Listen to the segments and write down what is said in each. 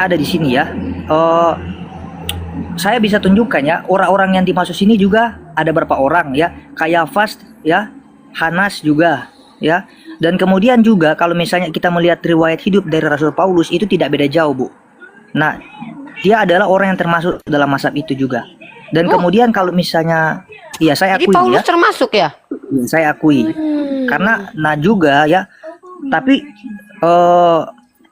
ada di sini ya. Eh, saya bisa tunjukkan ya, orang-orang yang dimaksud sini juga ada berapa orang ya. Kayafas ya, Hanas juga ya. Dan kemudian juga kalau misalnya kita melihat riwayat hidup dari Rasul Paulus itu tidak beda jauh, Bu. Nah, dia adalah orang yang termasuk dalam mazhab itu juga. Dan kemudian kalau misalnya, ya saya Jadi akui Paulus ya, termasuk ya? saya akui. Karena nah juga ya, tapi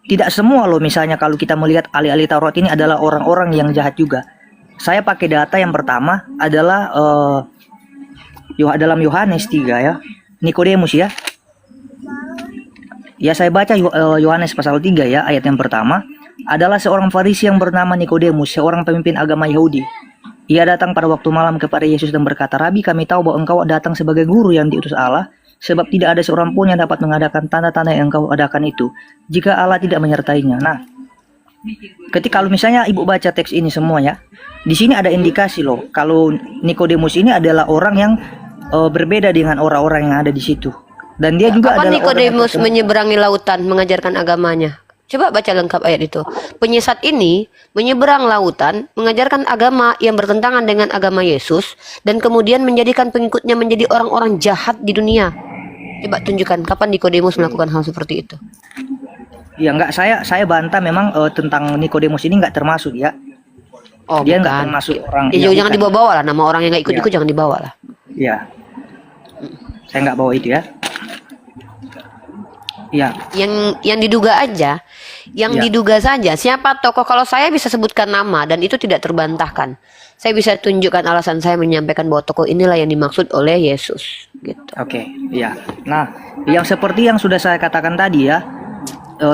tidak semua loh, misalnya kalau kita melihat ahli-ahli Taurat ini adalah orang-orang yang jahat juga. Saya pakai data yang pertama adalah dalam Yohanes 3 ya. Nikodemus ya. Ya saya baca Yohanes pasal 3 ya, ayat yang pertama. Adalah seorang Farisi yang bernama Nikodemus, seorang pemimpin agama Yahudi. Ia datang pada waktu malam kepada Yesus dan berkata, "Rabi, kami tahu bahwa engkau datang sebagai guru yang diutus Allah, sebab tidak ada seorang pun yang dapat mengadakan tanda-tanda yang engkau adakan itu, jika Allah tidak menyertainya." Nah, ketika kalau misalnya ibu baca teks ini semuanya, di sini ada indikasi loh, kalau Nikodemus ini adalah orang yang berbeda dengan orang-orang yang ada di situ. Dan dia juga Kapan adalah Nikodemus menyeberangi lautan mengajarkan agamanya? Coba baca lengkap ayat itu. Penyesat ini menyeberang lautan, mengajarkan agama yang bertentangan dengan agama Yesus, dan kemudian menjadikan pengikutnya menjadi orang-orang jahat di dunia. Coba tunjukkan kapan Nikodemus melakukan hal seperti itu. Ya enggak, saya bantah memang tentang Nikodemus ini enggak termasuk ya. Oh, Dia bukan. enggak termasuk orang. Ya, jangan bukan. dibawa-bawa lah, nama orang yang nggak ikut-ikut Ya. jangan dibawa lah. Ya. Saya enggak bawa itu ya. Ya. Yang diduga aja, yang Ya. diduga saja. Siapa tokoh? Kalau saya bisa sebutkan nama dan itu tidak terbantahkan. Saya bisa tunjukkan alasan saya menyampaikan bahwa tokoh inilah yang dimaksud oleh Yesus. Gitu. Oke, ya. Nah, yang seperti yang sudah saya katakan tadi ya,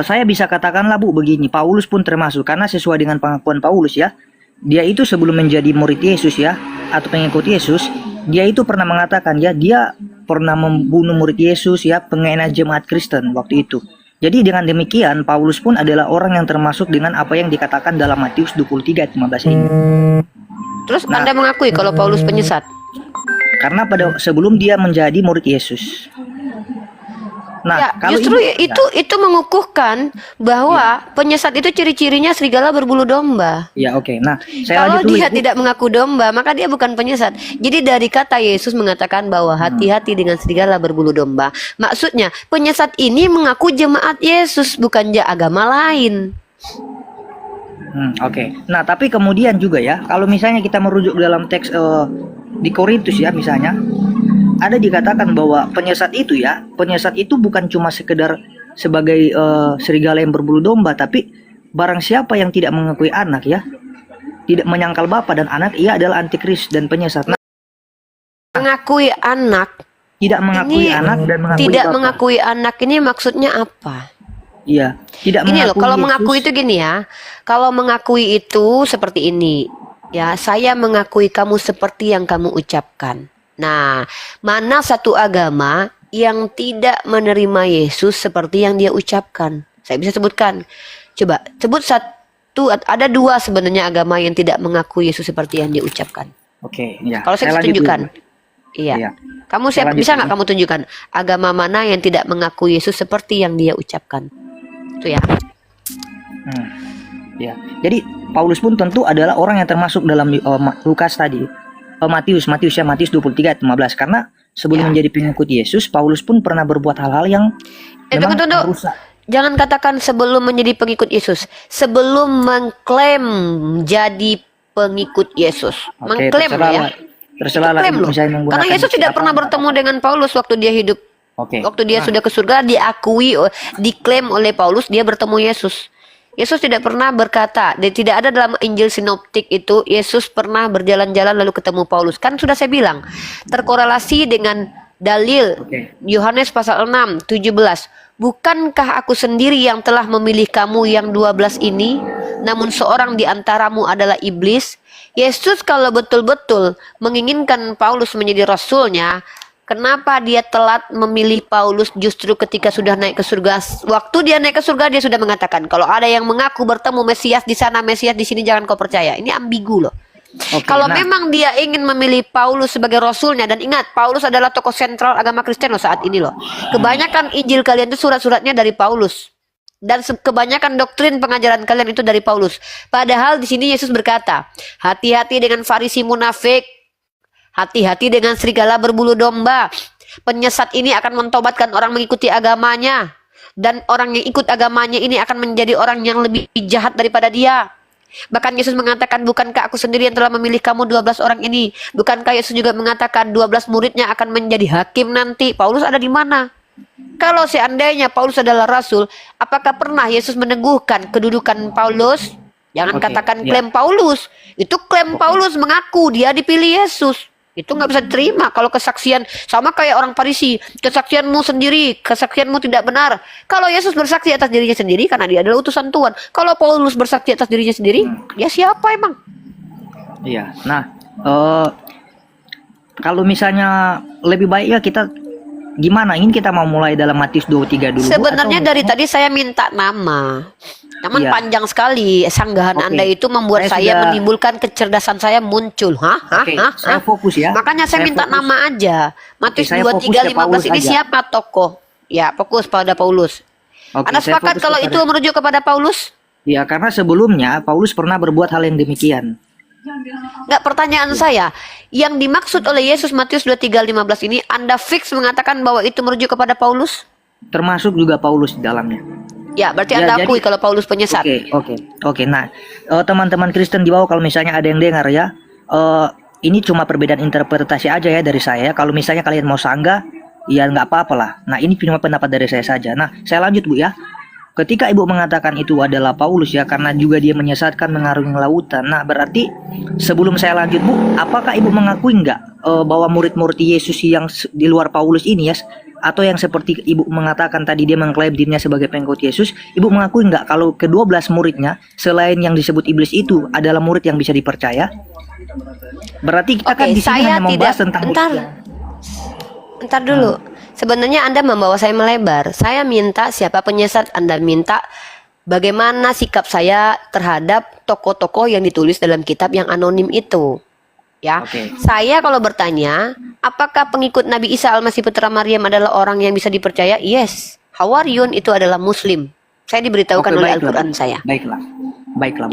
saya bisa katakanlah Bu begini, Paulus pun termasuk karena sesuai dengan pengakuan Paulus ya, dia itu sebelum menjadi murid Yesus ya atau pengikut Yesus, dia itu pernah mengatakan ya, dia pernah membunuh murid Yesus ya, pengkhianat jemaat Kristen waktu itu. Jadi dengan demikian Paulus pun adalah orang yang termasuk dengan apa yang dikatakan dalam Matius 23 ayat 15 ini. Terus Nah, Anda mengakui kalau Paulus penyesat? karena pada sebelum dia menjadi murid Yesus. Nah, Ya, kalau justru ini, itu mengukuhkan bahwa penyesat itu ciri-cirinya serigala berbulu domba. ya oke. Nah, saya Kalau lanjut dulu dia Bu. tidak mengaku domba, maka dia bukan penyesat. Jadi dari kata Yesus mengatakan bahwa hati-hati dengan serigala berbulu domba. Maksudnya penyesat ini mengaku jemaat Yesus, bukan agama lain. Oke. Nah, tapi kemudian juga ya, kalau misalnya kita merujuk dalam teks di Korintus ya misalnya, ada dikatakan bahwa penyesat itu bukan cuma sekedar sebagai serigala yang berbulu domba, tapi barang siapa yang tidak mengakui anak ya, tidak menyangkal bapa dan anak, ia adalah antikris dan penyesat. Nah, Mengakui anak, tidak mengakui ini anak dan mengakui tidak bapa. mengakui anak ini maksudnya apa? Iya, tidak Gini loh, mengakui kalau Yesus. mengakui itu gini ya. Kalau mengakui itu seperti ini. Ya, saya mengakui kamu seperti yang kamu ucapkan. Nah, mana satu agama yang tidak menerima Yesus seperti yang dia ucapkan? Saya bisa sebutkan. Coba, sebut satu, ada dua sebenarnya agama yang tidak mengaku Yesus seperti yang dia ucapkan. Oke, ya. Kalau saya bisa lanjut tunjukkan. dulu. Iya. Iya. Kamu Saya lanjut bisa dulu. nggak kamu tunjukkan agama mana yang tidak mengaku Yesus seperti yang dia ucapkan? Itu ya. Ya, jadi Paulus pun tentu adalah orang yang termasuk dalam Lukas tadi, Matius 23 ayat 15, karena sebelum Ya. menjadi pengikut Yesus, Paulus pun pernah berbuat hal-hal yang memang Tunggu. merusak. Jangan katakan sebelum menjadi pengikut Yesus, sebelum mengklaim jadi pengikut Yesus. Oke, Mengklaim loh ya. terserahlah Klaim ibu loh. misalnya menggunakan Karena Yesus tidak apa. pernah bertemu dengan Paulus waktu dia hidup. Oke. Waktu dia Nah, sudah ke surga, diakui, diklaim oleh Paulus, dia bertemu Yesus. Yesus tidak pernah berkata, dan tidak ada dalam Injil Sinoptik itu, Yesus pernah berjalan-jalan lalu ketemu Paulus. Kan sudah saya bilang, terkorelasi dengan dalil Oke. Yohanes pasal 6, 17. Bukankah aku sendiri yang telah memilih kamu yang 12 ini, namun seorang di antaramu adalah iblis? Yesus kalau betul-betul menginginkan Paulus menjadi rasulnya, kenapa dia telat memilih Paulus justru ketika sudah naik ke surga? Waktu dia naik ke surga, dia sudah mengatakan, kalau ada yang mengaku bertemu Mesias di sana, Mesias di sini, jangan kau percaya. Ini ambigu loh. oke, Kalau nah, memang dia ingin memilih Paulus sebagai rasulnya, dan ingat, Paulus adalah tokoh sentral agama Kristen loh saat ini loh. Kebanyakan Injil kalian itu surat-suratnya dari Paulus. Dan kebanyakan doktrin pengajaran kalian itu dari Paulus. Padahal di sini Yesus berkata, hati-hati dengan Farisi munafik, hati-hati dengan serigala berbulu domba. Penyesat ini akan mentobatkan orang mengikuti agamanya, dan orang yang ikut agamanya ini akan menjadi orang yang lebih jahat daripada dia. Bahkan Yesus mengatakan, bukankah aku sendiri yang telah memilih kamu 12 orang ini? Bukankah Yesus juga mengatakan 12 muridnya akan menjadi hakim nanti? Paulus ada di mana? Kalau seandainya Paulus adalah rasul, apakah pernah Yesus meneguhkan kedudukan Paulus? Jangan katakan klaim Paulus. Itu klaim Paulus mengaku dia dipilih Yesus. Itu nggak bisa diterima kalau kesaksian sama kayak orang Farisi. Kesaksianmu sendiri, kesaksianmu tidak benar. Kalau Yesus bersaksi atas dirinya sendiri karena dia adalah utusan Tuhan. Kalau Paulus bersaksi atas dirinya sendiri, dia siapa emang? Iya. Nah, kalau misalnya lebih baik ya kita gimana? Ingin kita mau mulai dalam Matius 23 dulu? Sebenarnya dari tadi saya minta nama. Namun Iya. panjang sekali sanggahan Anda itu membuat saya menimbulkan kecerdasan saya muncul. Saya fokus ya. Makanya saya minta fokus. nama aja. Matius saya 23:15 ini aja. siapa tokoh? Ya, fokus pada Paulus. Anda saya sepakat fokus kalau itu merujuk kepada Paulus? Ya, karena sebelumnya Paulus pernah berbuat hal yang demikian. Enggak, pertanyaan saya, yang dimaksud oleh Yesus Matius 23:15 ini Anda fix mengatakan bahwa itu merujuk kepada Paulus? Termasuk juga Paulus di dalamnya. Ya, berarti Ya, Anda akui jadi- kalau Paulus penyesat. Oke. Nah, teman-teman Kristen di bawah, kalau misalnya ada yang dengar ya, ini cuma perbedaan interpretasi aja ya dari saya. Kalau misalnya kalian mau sanggah, ya nggak apa-apa lah. Nah, ini cuma pendapat dari saya saja. Nah, saya lanjut Bu ya. Ketika Ibu mengatakan itu adalah Paulus ya, karena juga dia menyesatkan mengarungi lautan. Nah, berarti sebelum saya lanjut Bu, apakah Ibu mengakui nggak bahwa murid-murid Yesus yang di luar Paulus ini ya, atau yang seperti Ibu mengatakan tadi dia mengklaim dirinya sebagai pengikut Yesus, Ibu mengakui nggak kalau ke-12 muridnya selain yang disebut iblis itu adalah murid yang bisa dipercaya? Berarti kita kan di sini hanya membahas tentang Entar dulu. Sebenarnya Anda membawa saya melebar. Saya minta siapa penyesat, Anda minta bagaimana sikap saya terhadap tokoh-tokoh yang ditulis dalam kitab yang anonim itu. Ya, saya kalau bertanya, apakah pengikut Nabi Isa Al-Masih Putra Maryam adalah orang yang bisa dipercaya? Yes. Hawariyun itu adalah Muslim. Saya diberitahukan oleh Al-Quran saya. Baiklah.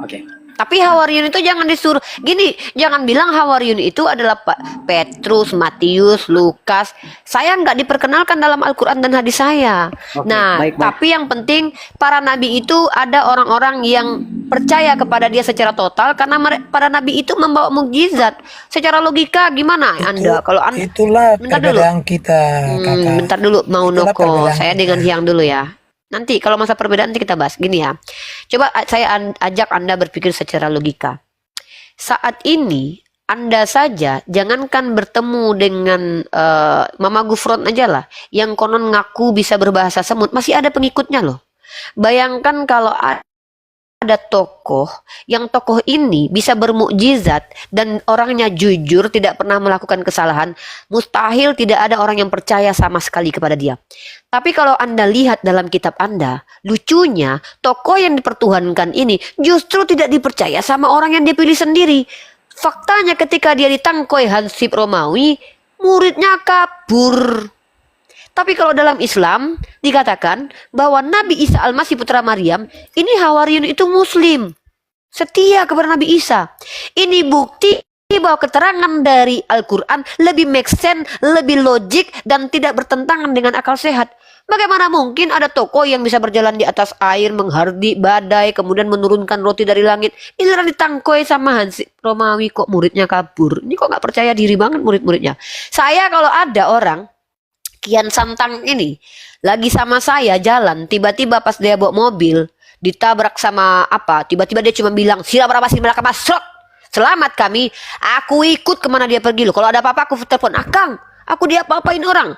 Oke. Tapi Hawariyun itu jangan disuruh gini, jangan bilang Hawariyun itu adalah Petrus, Matius, Lukas. Saya nggak diperkenalkan dalam Al-Quran dan hadis saya. Tapi yang penting para nabi itu ada orang-orang yang percaya kepada dia secara total karena para nabi itu membawa mukjizat. Secara logika gimana Anda? Kalau Anda itulah perbedaan kita, Kakak. bentar dulu, mau Itulah Noko. perbedaan Saya kita. dengan Hyang dulu ya. Nanti kalau masa perbedaan nanti kita bahas. Gini ya. Coba saya ajak Anda berpikir secara logika. Saat ini Anda saja jangankan bertemu dengan Mama Gufron aja lah, yang konon ngaku bisa berbahasa semut, masih ada pengikutnya loh. Bayangkan kalau ada tokoh yang tokoh ini bisa bermukjizat dan orangnya jujur, tidak pernah melakukan kesalahan, mustahil tidak ada orang yang percaya sama sekali kepada dia. Tapi kalau Anda lihat dalam kitab Anda, lucunya tokoh yang dipertuhankan ini justru tidak dipercaya sama orang yang dia pilih sendiri. Faktanya ketika dia ditangkoi Hansip Romawi, muridnya kabur. Tapi kalau dalam Islam dikatakan bahwa Nabi Isa Al-Masih Putra Maryam ini Hawariyun itu Muslim, setia kepada Nabi Isa. Ini bukti bahwa keterangan dari Al-Quran lebih make sense, lebih logik, dan tidak bertentangan dengan akal sehat. Bagaimana mungkin ada tokoh yang bisa berjalan di atas air, menghardi badai, kemudian menurunkan roti dari langit, giliran ditangkoi sama Hansip Romawi kok muridnya kabur. Ini kok nggak percaya diri banget murid-muridnya. Saya kalau ada orang Kian Santang ini lagi sama saya jalan, tiba-tiba pas dia bawa mobil ditabrak sama apa, tiba-tiba dia cuma bilang sila berapa masuk, selamat kami, aku ikut kemana dia pergi loh. Kalau ada apa-apa aku telepon Akang, aku dia apa-apain orang,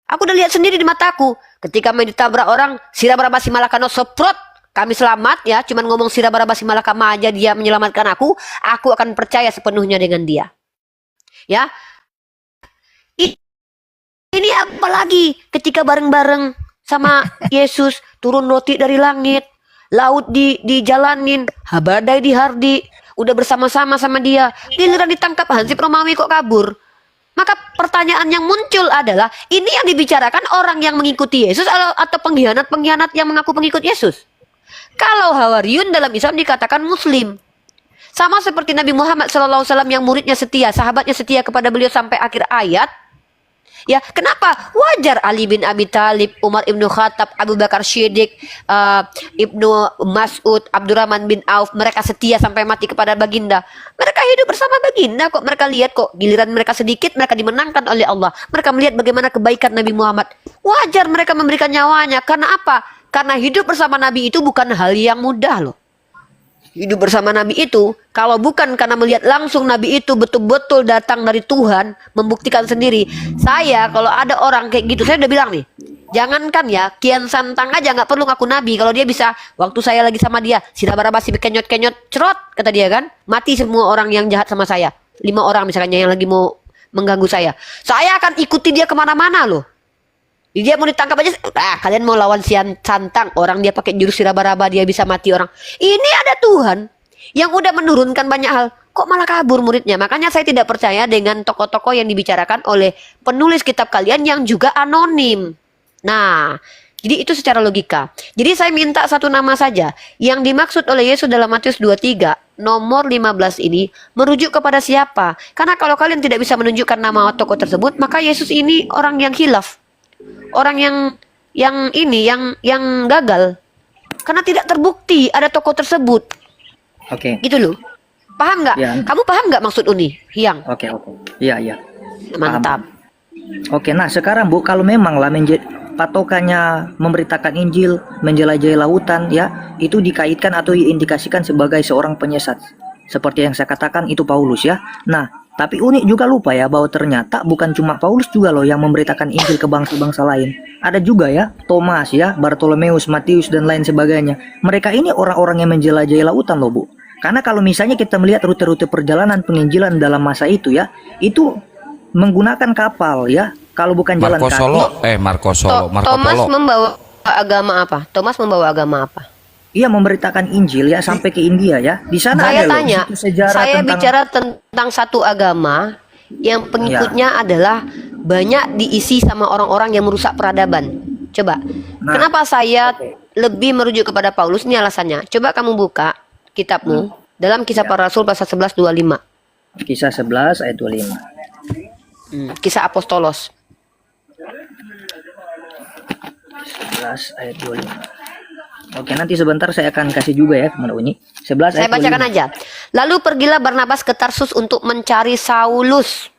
aku udah lihat sendiri di mataku. Ketika main ditabrak orang sila berapa malakano seprot, kami selamat ya, cuman ngomong sila berapa malakama aja dia menyelamatkan aku akan percaya sepenuhnya dengan dia. Ya. Ini apalagi ketika bareng-bareng sama Yesus turun roti dari langit, laut dijalanin, badai dihardi, udah bersama-sama sama dia. Giliran ditangkap Hansip Romawi kok kabur. Maka pertanyaan yang muncul adalah, ini yang dibicarakan orang yang mengikuti Yesus atau pengkhianat-pengkhianat yang mengaku pengikut Yesus? Kalau Hawariyun dalam Islam dikatakan Muslim. Sama seperti Nabi Muhammad SAW yang muridnya setia, sahabatnya setia kepada beliau sampai akhir ayat. Ya, kenapa? Wajar Ali bin Abi Thalib, Umar ibnu Khattab, Abu Bakar Siddiq, Ibnu Mas'ud, Abdurrahman bin Auf, mereka setia sampai mati kepada baginda. Mereka hidup bersama baginda kok. Mereka lihat kok giliran mereka sedikit, mereka dimenangkan oleh Allah. Mereka melihat bagaimana kebaikan Nabi Muhammad. Wajar mereka memberikan nyawanya. Karena apa? Karena hidup bersama Nabi itu bukan hal yang mudah loh. Hidup bersama Nabi itu, kalau bukan karena melihat langsung Nabi itu betul-betul datang dari Tuhan, membuktikan sendiri. Saya, kalau ada orang kayak gitu, saya udah bilang nih, jangankan ya, Kian Santang aja nggak perlu ngaku Nabi. Kalau dia bisa, waktu saya lagi sama dia, Sirabarabasi kenyot-kenyot, cerot, kata dia kan, mati semua orang yang jahat sama saya. 5 orang misalnya yang lagi mau mengganggu saya. Saya akan ikuti dia kemana-mana loh. Dia mau ditangkap aja, kalian mau lawan Santang, orang dia pakai jurus siraba-raba, dia bisa mati orang. Ini ada Tuhan yang udah menurunkan banyak hal, kok malah kabur muridnya. Makanya saya tidak percaya dengan tokoh-tokoh yang dibicarakan oleh penulis kitab kalian yang juga anonim. Nah, jadi itu secara logika. Jadi saya minta satu nama saja. Yang dimaksud oleh Yesus dalam Matius 23, nomor 15 ini merujuk kepada siapa? Karena kalau kalian tidak bisa menunjukkan nama tokoh tersebut, maka Yesus ini orang yang khilaf. Orang yang gagal karena tidak terbukti ada tokoh tersebut. Oke. Gitu loh. Paham nggak? Ya. Kamu paham nggak maksud Uni? Hyang. Oke. Iya. Mantap. Oke, nah sekarang Bu, kalau memang lah patokannya memberitakan Injil, menjelajahi lautan ya, itu dikaitkan atau diindikasikan sebagai seorang penyesat. Seperti yang saya katakan itu Paulus ya. Nah, tapi unik juga lupa ya bahwa ternyata bukan cuma Paulus juga loh yang memberitakan Injil ke bangsa-bangsa lain. Ada juga ya Thomas ya, Bartolomeus, Matius dan lain sebagainya. Mereka ini orang-orang yang menjelajahi lautan loh Bu. Karena kalau misalnya kita melihat rute-rute perjalanan penginjilan dalam masa itu ya, itu menggunakan kapal ya. Kalau bukan jalan kaki. Marco Solo. Thomas membawa agama apa? Thomas membawa agama apa? Ia memberitakan Injil ya sampai ke India ya. Di sana Saya ada tanya, loh sejarah saya tentang bicara tentang satu agama yang pengikutnya adalah banyak diisi sama orang-orang yang merusak peradaban. Coba, kenapa saya lebih merujuk kepada Paulus? Ini alasannya. Coba kamu buka kitabmu dalam Kisah Para Rasul pasal 11 25. Kisah 11 ayat 25. Kisah Apostolos 11 ayat 25. Oke, nanti sebentar saya akan kasih juga ya kepada Uni. 11 Saya ayat bacakan 25. aja. Lalu pergilah Barnabas ke Tarsus untuk mencari Saulus.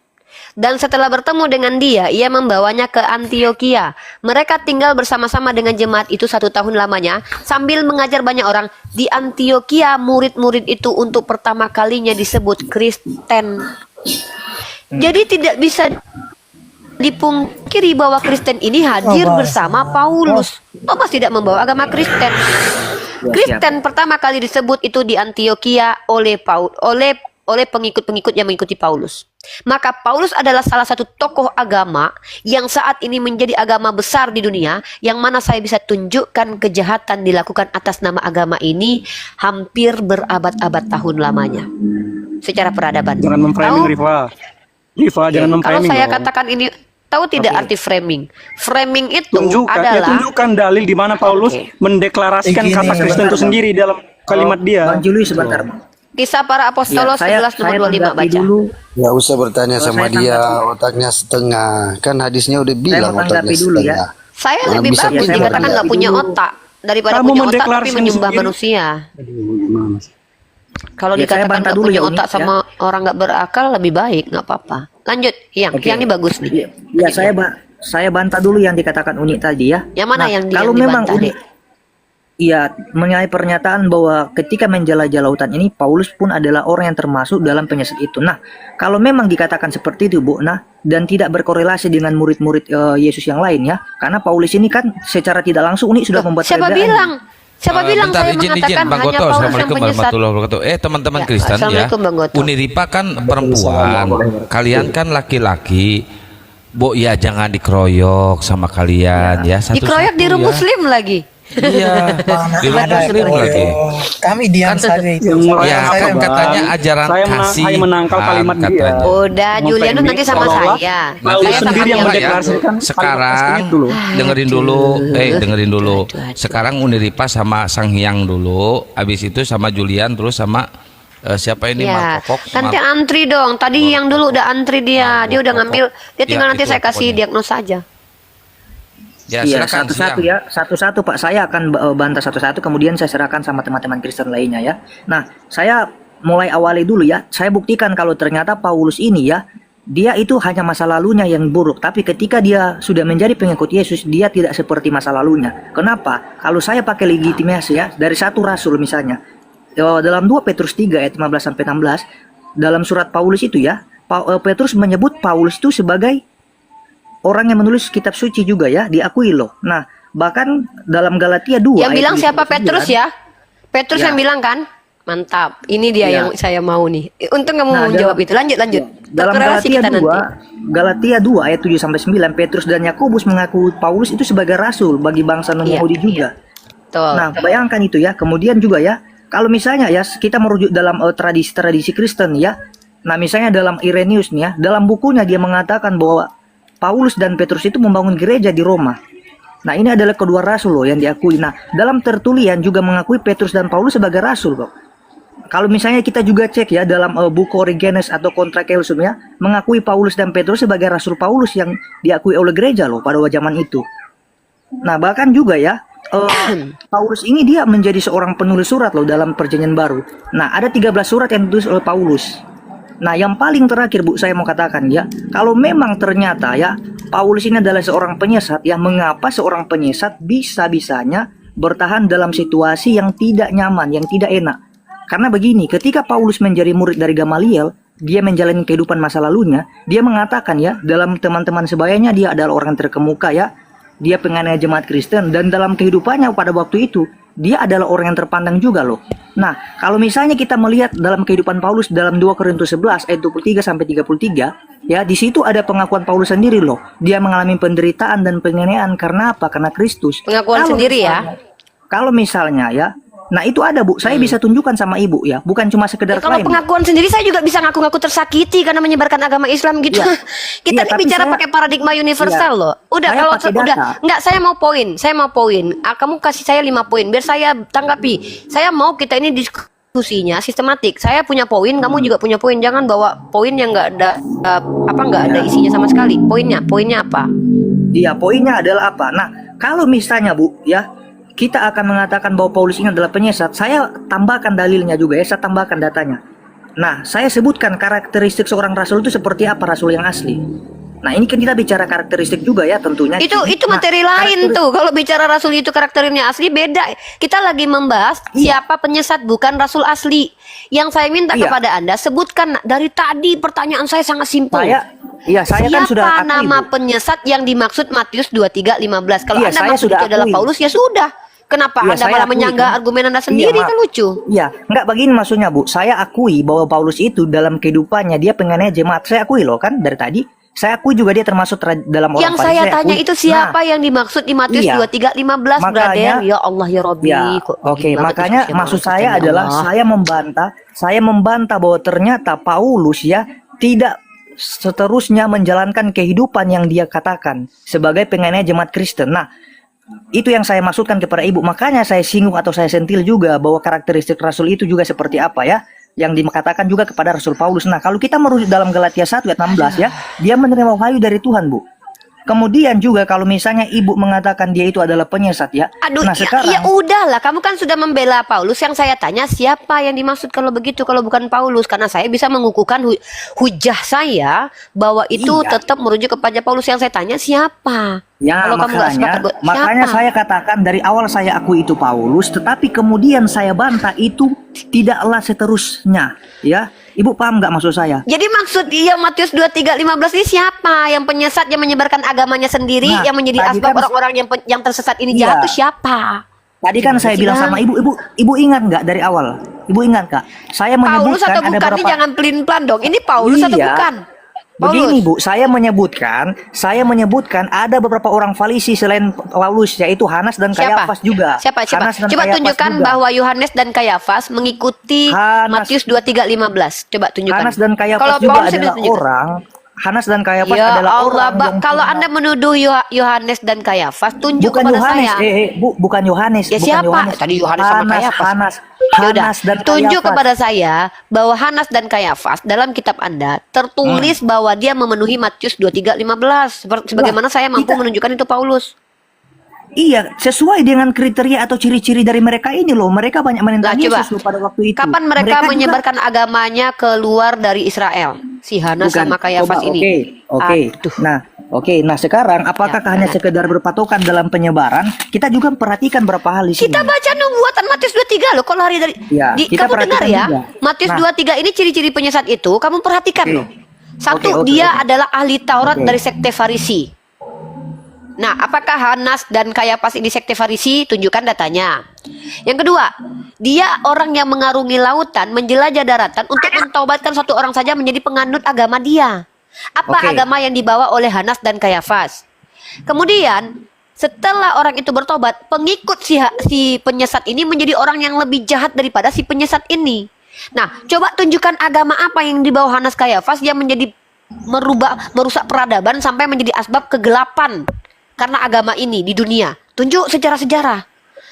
Dan setelah bertemu dengan dia, ia membawanya ke Antioquia. Mereka tinggal bersama-sama dengan jemaat itu 1 tahun lamanya, sambil mengajar banyak orang. Di Antioquia, murid-murid itu untuk pertama kalinya disebut Kristen. Jadi tidak bisa dipungkiri bahwa Kristen ini hadir bersama Paulus. Thomas tidak membawa agama Kristen. Kristen pertama kali disebut itu di Antioquia oleh pengikut-pengikut yang mengikuti Paulus. Maka Paulus adalah salah satu tokoh agama yang saat ini menjadi agama besar di dunia, yang mana saya bisa tunjukkan kejahatan dilakukan atas nama agama ini hampir berabad-abad tahun lamanya secara peradaban. Jangan memframing Rifa, jangan memframing. Kalau saya katakan ini, tahu tidak arti framing? Framing itu adalah tunjukkan dalil di mana Paulus mendeklarasikan kata Kristen itu sendiri dalam kalimat dia. Bang Juli sebentar. Kisah Para Apostolos 11 nomor 25 baca. Dulu. Ya usah bertanya sama saya dia, otaknya setengah. Kan hadisnya udah bilang mau otaknya tanggapi dulu ya. setengah. Saya Nah, lebih bisa bagus kita dikatakan nggak tanggapi punya dulu. otak daripada Kamu punya otak tapi mendeklarasikan menyembah sendiri. manusia. Kalau Ya, saya dikatakan bantah nggak dulu punya ya, Uni, otak ya. sama orang nggak berakal lebih baik, nggak apa-apa. Lanjut, yang ini bagus nih. Ya, saya bantah dulu yang dikatakan Uni tadi ya. Yang mana yang kalau yang memang dibantah, Uni, Dek? iya, mengenai pernyataan bahwa ketika menjelajah lautan ini Paulus pun adalah orang yang termasuk dalam penyesat itu. Nah, kalau memang dikatakan seperti itu, Bu, nah, dan tidak berkorelasi dengan murid-murid Yesus yang lain ya, karena Paulus ini kan secara tidak langsung Uni sudah membuat Siapa perbedaan. bilang? Siapa bilang bentar, saya izin, mengatakan Bang hanya Goto. Paulus yang Assalamualaikum penyesat? warahmatullahi wabarakatuh. Teman-teman Ya, Kristen ya. Assalamualaikum, Bang Goto. Uni Ripa kan perempuan, kalian kan laki-laki. Bu, ya jangan dikeroyok sama kalian ya. Dikeroyok di Satu-satu rumah ya. Muslim lagi. Iya, di luar Ada muslim itu. lagi. Kami diam Kan- saja itu. Yang merasa Ya, Saya kan Bang. katanya ajaran Saya kasih hanya menangkal kalimat dia. katanya. Udah, Julianus nanti sama Seolah-olah saya. Paulus Saya sendiri sama yang yang mendeklarasikan Sekarang kalimat itu loh. dengerin dulu, dengerin dulu. aduh. Sekarang Uniripa sama Sang Hyang dulu, habis itu sama Julian, terus sama siapa ini Ya, Marco Fox. nanti antri dong. Tadi yang dulu udah antri dia. Dia udah ngambil. Dia tinggal Ya, nanti itu saya kasih pokoknya. diagnosa aja. Ya, Iya, silakan satu-satu Hyang. ya, satu-satu Pak. Saya akan bantah satu-satu, kemudian saya serahkan sama teman-teman Kristen lainnya ya. Nah, saya mulai awali dulu ya. Saya buktikan kalau ternyata Paulus ini ya, dia itu hanya masa lalunya yang buruk. Tapi ketika dia sudah menjadi pengikut Yesus, dia tidak seperti masa lalunya. Kenapa? Kalau saya pakai legitimasi ya, dari satu rasul misalnya, dalam 2 Petrus 3 ayat 15-16, dalam surat Paulus itu ya, Petrus menyebut Paulus itu sebagai orang yang menulis kitab suci juga ya, diakui loh. Nah, bahkan dalam Galatia 2 Yang ayat bilang siapa 29, Petrus ya? Petrus Ya. yang bilang kan? Mantap. Ini dia Ya. yang saya mau nih. Untung kamu Nah, mau jawab itu. Lanjut. dalam Terkorelasi Galatia kita 2, nanti. Galatia 2 ayat 7-9, Petrus dan Yakobus mengaku Paulus itu sebagai rasul bagi bangsa Iya, non-Yahudi juga. Betul. Nah, bayangkan itu ya. Kemudian juga ya, kalau misalnya ya kita merujuk dalam tradisi-tradisi Kristen ya. Nah, misalnya dalam Irenaeus nih ya, dalam bukunya dia mengatakan bahwa Paulus dan Petrus itu membangun gereja di Roma. Nah, ini adalah kedua rasul loh yang diakui. Nah, dalam tertulian juga mengakui Petrus dan Paulus sebagai rasul kok. Kalau misalnya kita juga cek ya dalam buku Origenes atau Contra Kelsum ya, mengakui Paulus dan Petrus sebagai rasul Paulus yang diakui oleh gereja loh pada zaman itu. Nah, bahkan juga ya, Paulus ini dia menjadi seorang penulis surat loh dalam Perjanjian Baru. Nah, ada 13 surat yang ditulis oleh Paulus. Nah, yang paling terakhir Bu, saya mau katakan ya, kalau memang ternyata ya Paulus ini adalah seorang penyesat ya, mengapa seorang penyesat bisa-bisanya bertahan dalam situasi yang tidak nyaman, yang tidak enak? Karena begini, ketika Paulus menjadi murid dari Gamaliel, dia menjalani kehidupan masa lalunya, dia mengatakan ya, dalam teman-teman sebayanya dia adalah orang terkemuka ya, dia penganiaya jemaat Kristen, dan dalam kehidupannya pada waktu itu, dia adalah orang yang terpandang juga loh. Nah, kalau misalnya kita melihat dalam kehidupan Paulus dalam 2 Korintus 11 ayat 23-33, ya di situ ada pengakuan Paulus sendiri loh. Dia mengalami penderitaan dan penganiayaan karena apa? Karena Kristus. Pengakuan Kalau sendiri ya. Kalau misalnya ya, nah itu ada Bu, saya bisa tunjukkan sama Ibu ya, bukan cuma sekedar Kalau klaim. pengakuan sendiri saya juga bisa ngaku-ngaku tersakiti karena menyebarkan agama Islam gitu. Iya. Kita Iya, nih tapi bicara saya- pakai paradigma universal Iya. loh. Udah Saya kalau pakai udah data. enggak saya mau poin. Kamu kasih saya 5 poin biar saya tanggapi. Saya mau kita ini diskusinya sistematik. Saya punya poin, kamu juga punya poin. Jangan bawa poin yang enggak ada enggak ada isinya sama sekali. Poinnya apa? Iya, poinnya adalah apa? Nah, kalau misalnya Bu, ya, kita akan mengatakan bahwa Paulus ini adalah penyesat, saya tambahkan dalilnya juga ya, saya tambahkan datanya. Nah, saya sebutkan karakteristik seorang rasul itu seperti apa rasul yang asli. Nah, ini kan kita bicara karakteristik juga ya tentunya. Itu Nah, materi lain tuh. Kalau bicara rasul itu karakternya asli beda. Kita lagi membahas siapa penyesat bukan rasul asli. Yang saya minta Iya. kepada Anda sebutkan dari tadi pertanyaan saya sangat simpel. Saya kan sudah Siapa akui, nama Bu. penyesat yang dimaksud Matius 23:15? Kalau Iya, Anda saya maksud sudah itu adalah akui. Paulus ya sudah. Kenapa Iya, Anda saya malah akui, menyanggah kan. argumen Anda sendiri? Iya, Kan lucu. Iya, enggak begini maksudnya Bu. Saya akui bahwa Paulus itu dalam kehidupannya dia penganiaya jemaat. Saya akui loh kan dari tadi. Saya akui juga dia termasuk dalam orang Yang Farisi, saya tanya akui. itu siapa Nah, yang dimaksud di Matius iya. 23:15, Makanya- brother? Ya Allah ya Robbi. Ya, Kok oke. begini banget Makanya diskusinya maksud orang saya kita, ya adalah Allah. saya membantah bahwa ternyata Paulus ya tidak seterusnya menjalankan kehidupan yang dia katakan sebagai penganiaya jemaat Kristen. Nah, itu yang saya maksudkan kepada Ibu. Makanya saya singgung atau saya sentil juga bahwa karakteristik rasul itu juga seperti apa ya, yang dikatakan juga kepada Rasul Paulus. Nah, kalau kita merujuk dalam Galatia 1 ayat 16 ya, dia menerima wahyu dari Tuhan, Bu. Kemudian juga kalau misalnya Ibu mengatakan dia itu adalah penyesat ya. Aduh, nah, ya udahlah. Kamu kan sudah membela Paulus. Yang saya tanya siapa yang dimaksud kalau begitu, kalau bukan Paulus? Karena saya bisa mengukuhkan hujah saya bahwa itu Iya. tetap merujuk kepada Paulus. Yang saya tanya siapa? Ya, Kalau kamu nggak sepakat, makanya siapa? saya katakan dari awal saya akui itu Paulus, tetapi kemudian saya bantah itu tidaklah seterusnya. Ya, Ibu paham nggak maksud saya? Jadi maksud dia Matius 23:15 ini siapa? Yang penyesat yang menyebarkan agamanya sendiri, Nah, yang menjadi tadi asbab kan- orang-orang yang tersesat ini Iya. jatuh siapa? Tadi kan Gimana saya sih, bilang Bang? sama Ibu ingat nggak dari awal? Ibu ingat nggak? Saya Paulus menyebutkan atau ada bukan? Ini beberapa. jangan pelin-pelan dong. Ini Paulus atau Iya. bukan? Begini Bu, saya menyebutkan ada beberapa orang Farisi selain Paulus, yaitu Hanas dan Kayafas juga. Siapa? Hanas dan Coba Kayafas tunjukkan juga. bahwa Yohanes dan Kayafas mengikuti Matius 23:15. Coba tunjukkan. Hanas dan Kayafas Kalau juga Paulus adalah tunjukkan. orang. Hanas dan Kayafas Ya adalah Allah, orang yang kalau punya- Anda menuduh Yohanes dan Kayafas, tunjuk bukan kepada Yohanes, saya. bukan Yohanes. Ya bukan siapa? Yohanes. Tadi Yohanes sama Kayafas. Yaudah, Hanas dan tunjuk Kayafas. kepada saya bahwa Hanas dan Kayafas dalam kitab Anda tertulis bahwa dia memenuhi Matius 23:15. Sebagaimana saya mampu menunjukkan itu Paulus. Iya, sesuai dengan kriteria atau ciri-ciri dari mereka ini loh. Mereka banyak menentang Lah, coba. Yesus loh pada waktu itu. Kapan mereka juga- menyebarkan agamanya keluar dari Israel? Si Hanas Bukan. sama Kayafas Coba, ini. Oke. Aduh. Nah sekarang apakah Ya, hanya jangan. sekedar berpatokan dalam penyebaran? Kita juga perhatikan berapa hal di sini. Kita baca nubuatan Matius 23 loh. Kok lari dari Ya, kita kamu dengar perhatikan ya? juga. Matius Nah. 23 ini ciri-ciri penyesat itu kamu perhatikan Oke. loh. Satu, Oke, dia oke. adalah ahli Taurat Oke. dari sekte Farisi. Nah, apakah Hanas dan Kayafas ini sekte Farisi? Tunjukkan datanya. Yang kedua, dia orang yang mengarungi lautan, menjelajah daratan untuk mentaubatkan satu orang saja menjadi penganut agama dia. Apa Oke. agama yang dibawa oleh Hanas dan Kayafas? Kemudian, setelah orang itu bertobat, pengikut si penyesat ini menjadi orang yang lebih jahat daripada si penyesat ini. Nah, coba tunjukkan agama apa yang dibawa Hanas Kayafas yang menjadi merusak peradaban sampai menjadi asbab kegelapan karena agama ini di dunia. Tunjuk sejarah-sejarah.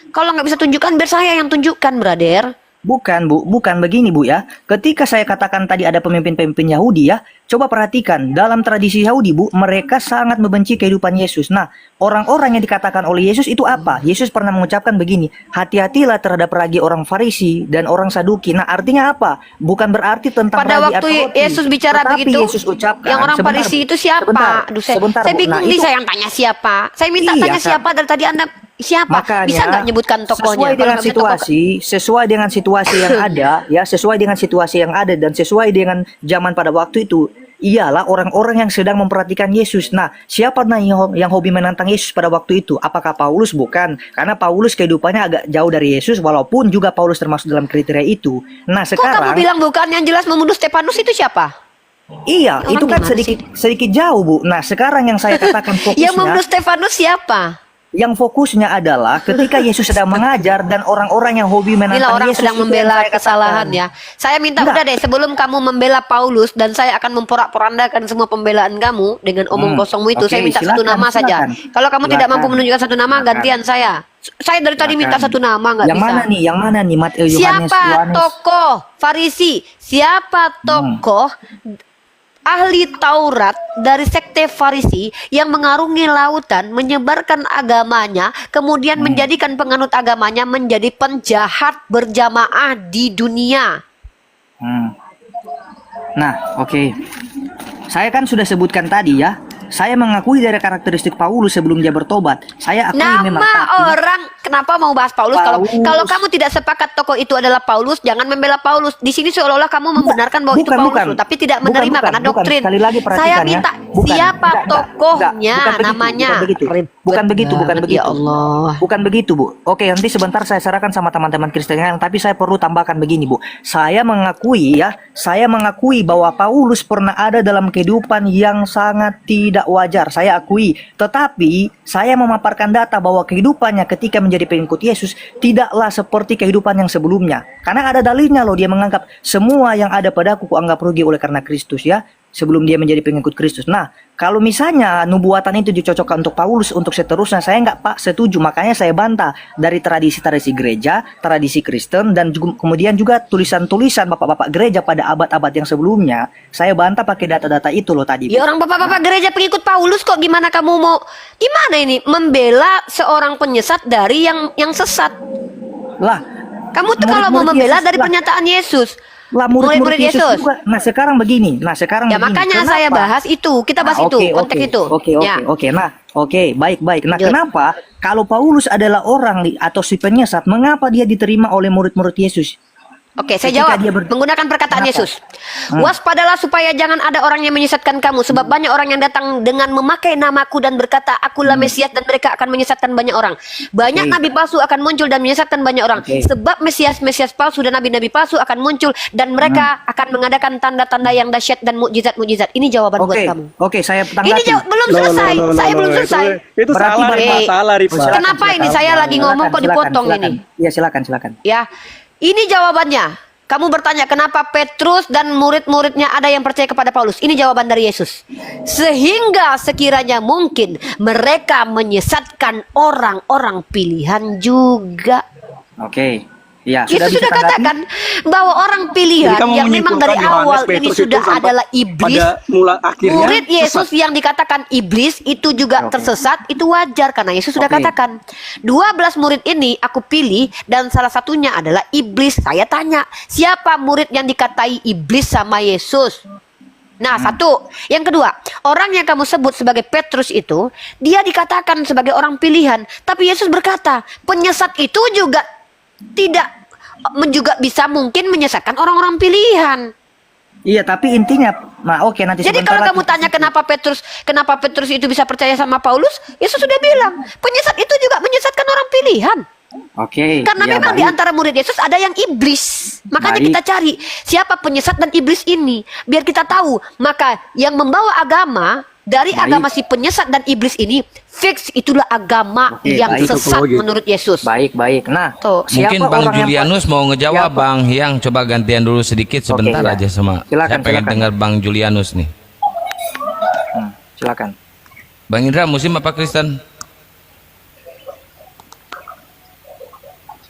Kalau nggak bisa tunjukkan, biar saya yang tunjukkan, brother. Bukan Bu, bukan begini Bu ya. Ketika saya katakan tadi ada pemimpin-pemimpin Yahudi ya, coba perhatikan dalam tradisi Yahudi Bu, mereka sangat membenci kehidupan Yesus. Nah, orang-orang yang dikatakan oleh Yesus itu apa? Yesus pernah mengucapkan begini, hati-hatilah terhadap ragi orang Farisi dan orang Saduki. Nah, artinya apa? Bukan berarti tentang Pada ragi waktu atau roti. Yesus bicara Tetapi begitu, Yesus ucapkan, yang orang sebentar, Farisi itu siapa? Sebentar, Aduh, sebentar, saya Bu. bingung Nah, nih, itu- saya yang tanya siapa. Saya minta Iya, tanya kan. siapa dari tadi Anda siapa? Makanya, Bisa nggak nyebutkan tokohnya? Sesuai Kalau dengan nggak bisa tokoh- sesuai dengan situasi yang ada, ya, sesuai dengan situasi yang ada dan sesuai dengan zaman pada waktu itu, ialah orang-orang yang sedang memperhatikan Yesus. Nah, siapa yang hobi menantang Yesus pada waktu itu? Apakah Paulus? Bukan, karena Paulus kehidupannya agak jauh dari Yesus, walaupun juga Paulus termasuk dalam kriteria itu. Nah, Kok kamu sekarang, bilang bukan? Yang jelas menuduh Stefanus itu siapa? iya, Orang itu kan gimana sedikit jauh, Bu. Nah, sekarang yang saya katakan Yang menuduh fokusnya. Stefanus siapa? Yang fokusnya adalah ketika Yesus sedang mengajar dan orang-orang yang hobi menantang Inilah orang Yesus sedang itu yang membela saya katakan. kesalahan ya. Saya minta Enggak. udah deh, sebelum kamu membela Paulus dan saya akan memporak-porandakan semua pembelaan kamu dengan omong kosongmu itu. Oke, Saya minta satu silakan, nama saja. silakan. Kalau kamu tidak mampu Silakan. menunjukkan satu nama, Silakan. gantian saya. Saya dari tadi minta satu nama, nggak Yang bisa. mana nih? Yang mana nih? Yohanes, Siapa Yohanes. tokoh Farisi? Siapa tokoh ahli Taurat dari sekte Farisi yang mengarungi lautan, menyebarkan agamanya, kemudian menjadikan penganut agamanya menjadi penjahat berjamaah di dunia? Hmm. Nah, oke. Saya kan sudah sebutkan tadi ya. Saya mengakui dari karakteristik Paulus sebelum dia bertobat. Saya akui memang. Nama tapi- orang, kenapa mau bahas Paulus? Kalau Paulus. kalau kamu tidak sepakat tokoh itu adalah Paulus, jangan membela Paulus. Di sini seolah-olah kamu membenarkan bahwa itu Bukan, Paulus, bukan. loh, tapi tidak Bukan, menerima bukan, karena bukan. doktrin. Sekali lagi perhatikan Saya ya. minta Bukan, siapa enggak, tokohnya, bukan begitu, namanya. bukan begitu. Ribet Bukan begitu, bukan banget, begitu. Ya Allah. Bukan begitu, Bu. Oke, nanti sebentar saya serahkan sama teman-teman Kristen yang lain, tapi saya perlu tambahkan begini, Bu. Saya mengakui bahwa Paulus pernah ada dalam kehidupan yang sangat tidak wajar. Saya akui. Tetapi saya memaparkan data bahwa kehidupannya ketika menjadi pengikut Yesus tidaklah seperti kehidupan yang sebelumnya. Karena ada dalilnya loh, dia menganggap semua yang ada padaku kuanggap rugi oleh karena Kristus ya. Sebelum dia menjadi pengikut Kristus. Nah, kalau misalnya nubuatan itu dicocokkan untuk Paulus untuk seterusnya, saya nggak setuju. Makanya saya bantah dari tradisi-tradisi gereja, tradisi Kristen, dan kemudian juga tulisan-tulisan bapak-bapak gereja pada abad-abad yang sebelumnya. Saya bantah pakai data-data itu loh tadi. Ya orang bapak-bapak gereja pengikut Paulus kok, gimana kamu mau gimana ini membela seorang penyesat dari yang sesat? Lah, Kamu tuh kalau mau murid-murid membela Yesus dari lah. pernyataan Yesus. Lah murid-murid Yesus juga. Nah, sekarang begini. Ya makanya Kenapa? saya bahas itu. Kita bahas itu, konteks itu. Ya. Oke. Nah, baik. Nah, Lanjut. kenapa kalau Paulus adalah orang atau si penyesat, mengapa dia diterima oleh murid-murid Yesus? Oke, saya Ketika jawab dia menggunakan perkataan Kenapa? Yesus. Waspadalah supaya jangan ada orang yang menyesatkan kamu, sebab banyak orang yang datang dengan memakai namaku dan berkata, Akulah Mesias, dan mereka akan menyesatkan banyak orang. Banyak nabi palsu akan muncul dan menyesatkan banyak orang. Oke. Sebab Mesias palsu dan nabi-nabi palsu akan muncul dan mereka akan mengadakan tanda-tanda yang dahsyat dan mukjizat-mukjizat. Ini jawaban buat Oke, kamu. oke, saya Ini tanggapi. belum selesai. Saya belum selesai. Itu Berarti salah, bagaimana? Rifa, salah, Rifa. Silakan, Kenapa ini silakan. saya lagi ngomong kok dipotong ini? Iya, silakan. Ya, ini jawabannya. Kamu bertanya kenapa Petrus dan murid-muridnya ada yang percaya kepada Paulus. Ini jawaban dari Yesus. Sehingga sekiranya mungkin mereka menyesatkan orang-orang pilihan juga. Oke. Ya, Yesus bisa sudah tanggapi? katakan bahwa orang pilihan Jadi kamu yang memang dari menyimpulkan Yohanes, awal ini Petrus sudah itu sampai adalah iblis. pada mula akhirnya Murid Yesus sesat. yang dikatakan iblis itu juga Oke. tersesat, itu wajar karena Yesus sudah Oke. katakan 12 murid ini aku pilih dan salah satunya adalah iblis. Saya tanya, siapa murid yang dikatai iblis sama Yesus? Nah, satu. Yang kedua, orang yang kamu sebut sebagai Petrus itu, dia dikatakan sebagai orang pilihan, tapi Yesus berkata, penyesat itu juga juga bisa mungkin menyesatkan orang-orang pilihan. Iya, tapi intinya, oke, nanti Jadi sebentar kalau kamu lagi. tanya kenapa Petrus itu bisa percaya sama Paulus, Yesus sudah bilang, penyesat itu juga menyesatkan orang pilihan. Oke. Karena ya, memang baik. di antara murid Yesus ada yang iblis. Makanya Baik. kita cari siapa penyesat dan iblis ini, biar kita tahu. Maka yang membawa agama dari Baik. agama si penyesat dan iblis ini, fix itulah agama Oke, yang baik. sesat Itu menurut Yesus. Baik. Nah, Tuh. Mungkin siapa Bang orang yang- Julianus mau ngejawab, Siapa? Bang Yang. Coba gantian dulu sedikit sebentar ya. aja sama. Silakan, Saya pengen silakan. dengar Bang Julianus nih. Silakan. Bang Indra, Muslim apa Kristen?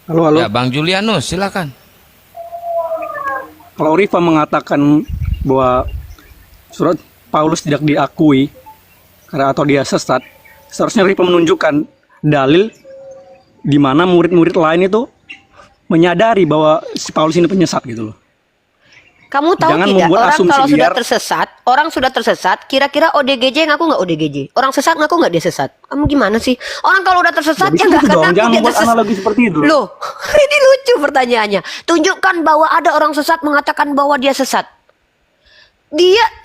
Halo. Ya, Bang Julianus, silakan. Kalau Rifa mengatakan bahwa surat Paulus tidak diakui karena atau dia sesat, seharusnya Rifa menunjukkan dalil di mana murid-murid lain itu menyadari bahwa si Paulus ini penyesat gitu loh. Kamu tahu Jangan tidak, membuat orang asumsi kalau sudah liar. tersesat, orang sudah tersesat, kira-kira ODGJ ngaku nggak ODGJ? Orang sesat ngaku nggak dia sesat? Kamu gimana sih? Orang kalau udah tersesat Jadi ya nggak gitu akan dong, ngaku jangan dia membuat tersesat. analogi seperti itu. Loh, ini lucu pertanyaannya. Tunjukkan bahwa ada orang sesat mengatakan bahwa dia sesat.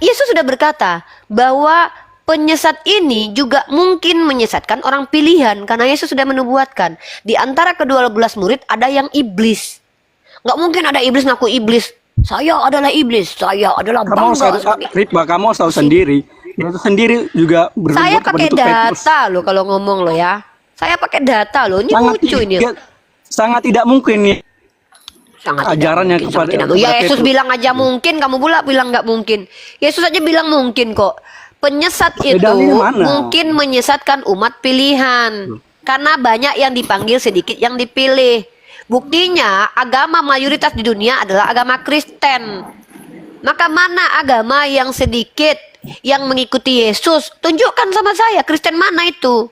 Yesus sudah berkata bahwa penyesat ini juga mungkin menyesatkan orang pilihan karena Yesus sudah menubuatkan di antara ke-12 murid ada yang iblis. Nggak mungkin ada iblis ngaku iblis. Saya adalah iblis, saya adalah Kamu bangga. harus Rifa, kamu harus tahu sendiri. Itu sendiri juga berbuat Saya kepada pakai itu Petrus. data loh kalau ngomong loh ya. Saya pakai data loh. Ini lucu ini. Sangat tidak mungkin nih Sangat ajarannya tidak mungkin, kepada- sangat tidak mungkin. Ya kepada Yesus Petrus. bilang aja mungkin, kamu pula bilang nggak mungkin. Yesus aja bilang mungkin kok. Penyesat itu Bedanya mana? mungkin menyesatkan umat pilihan. Karena banyak yang dipanggil, sedikit yang dipilih. Buktinya agama mayoritas di dunia adalah agama Kristen. Maka mana agama yang sedikit yang mengikuti Yesus? Tunjukkan sama saya, Kristen mana itu?